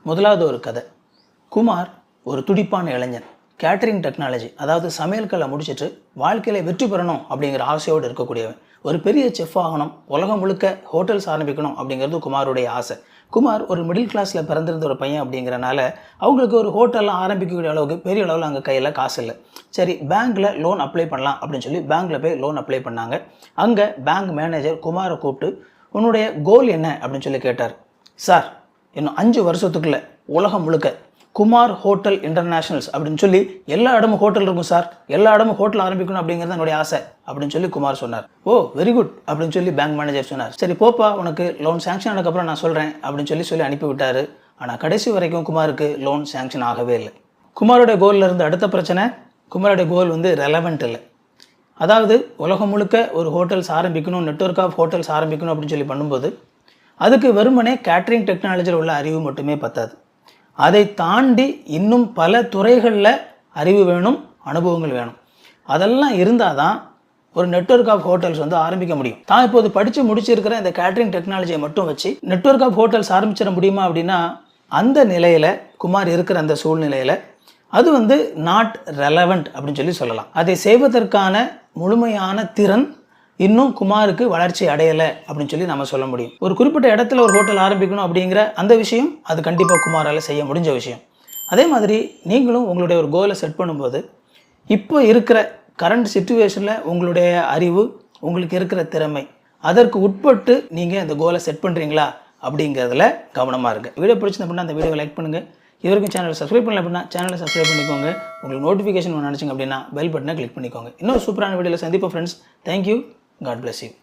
முதலாவது ஒரு கதை. குமார் ஒரு துடிப்பான இளைஞன். கேட்டரிங் டெக்னாலஜி, அதாவது சமையல்களை முடிச்சுட்டு வாழ்க்கையில் வெற்றி பெறணும் அப்படிங்கிற ஆசையோடு இருக்கக்கூடியவன். ஒரு பெரிய செஃப் ஆகணும், உலகம் முழுக்க ஹோட்டல்ஸ் ஆரம்பிக்கணும் அப்படிங்கிறது குமாருடைய ஆசை. குமார் ஒரு மிடில் கிளாஸில் பிறந்திருந்த ஒரு பையன் அப்படிங்கிறனால அவங்களுக்கு ஒரு ஹோட்டல்லாம் ஆரம்பிக்கக்கூடிய அளவுக்கு பெரிய அளவில் அங்கே கையில் காசு இல்லை. சரி, பேங்க்கில் லோன் அப்ளை பண்ணலாம் அப்படின்னு சொல்லி பேங்க்கில் போய் லோன் அப்ளை பண்ணாங்க. அங்கே பேங்க் மேனேஜர் குமாரை கூப்பிட்டு உன்னுடைய கோல் என்ன அப்படின்னு சொல்லி கேட்டார். சார், இன்னும் 5 வருஷத்துக்குள்ளே உலகம் முழுக்க குமார் ஹோட்டல் இன்டர்நேஷனல்ஸ் அப்படின்னு சொல்லி எல்லா இடமும் ஹோட்டல் இருக்கும் சார், எல்லா இடமும் ஹோட்டல் ஆரம்பிக்கணும் அப்படிங்கிறது என்னுடைய ஆசை அப்படின்னு சொல்லி குமார் சொன்னார். ஓ, வெரி குட் அப்படின்னு சொல்லி பேங்க் மேனேஜர் சொன்னார். சரி போப்பா, உனக்கு லோன் சேங்ஷன் ஆனதுக்கப்புறம் நான் சொல்கிறேன் அப்படின்னு சொல்லி அனுப்பி விட்டார். ஆனால் கடைசி வரைக்கும் குமாருக்கு லோன் சேங்ஷன் ஆகவே இல்லை. குமாரோட கோலில் இருந்து அடுத்த பிரச்சனை, குமாரோட கோல் ரெலவெண்ட் இல்லை. அதாவது உலகம் முழுக்க ஒரு ஹோட்டல்ஸ் ஆரம்பிக்கணும், நெட்வொர்க் ஆஃப் ஹோட்டல்ஸ் ஆரம்பிக்கணும் அப்படின்னு சொல்லி பண்ணும்போது அதுக்கு வெறுமனே கேட்டரிங் டெக்னாலஜியில் உள்ள அறிவு மட்டுமே பத்தாது. அதை தாண்டி இன்னும் பல துறைகளில் அறிவு வேணும், அனுபவங்கள் வேணும். அதெல்லாம் இருந்தால் தான் ஒரு நெட்வொர்க் ஆஃப் ஹோட்டல்ஸ் ஆரம்பிக்க முடியும். தான் இப்போது படித்து முடிச்சிருக்கிற இந்த கேட்டரிங் டெக்னாலஜியை மட்டும் வச்சு நெட்வொர்க் ஆஃப் ஹோட்டல்ஸ் ஆரம்பிச்சிட முடியுமா அப்படின்னா அந்த நிலையில் குமார் இருக்கிற அந்த சூழ்நிலையில் அது நாட் ரெலவெண்ட் அப்படின்னு சொல்லலாம். அதை செய்வதற்கான முழுமையான திறன் இன்னும் குமாருக்கு வளர்ச்சி அடையலை அப்படின்னு நம்ம சொல்ல முடியும். ஒரு குறிப்பிட்ட இடத்துல ஒரு ஹோட்டல் ஆரம்பிக்கணும் அப்படிங்கிற அந்த விஷயம் அது கண்டிப்பாக குமாரால் செய்ய முடிஞ்ச விஷயம். அதே மாதிரி நீங்களும் உங்களுடைய ஒரு கோலை செட் பண்ணும்போது இப்போ இருக்கிற கரண்ட் சிச்சுவேஷனில் உங்களுடைய அறிவு, உங்களுக்கு இருக்கிற திறமை, அதற்கு உட்பட்டு நீங்கள் அந்த கோலை செட் பண்ணுறீங்களா அப்படிங்கிறதுல கவனமாக இருக்குது. வீடியோ பிடிச்சிருந்தா அப்படின்னா அந்த வீடியோவை லைக் பண்ணுங்கள். இது வரைக்கும் சேனலை சப்ஸ்கிரைப் பண்ணல அப்படின்னா சேனலை சப்ஸ்கிரைப் பண்ணிக்கோங்க. உங்களுக்கு நோட்டிஃபிகேஷன் நினச்சிங்க அப்படின்னா பெல் பட்டனை கிளிக் பண்ணிக்கோங்க. இன்னொரு சூப்பரான வீடியோவில் சந்திப்போம் friends. Thank you. God bless you.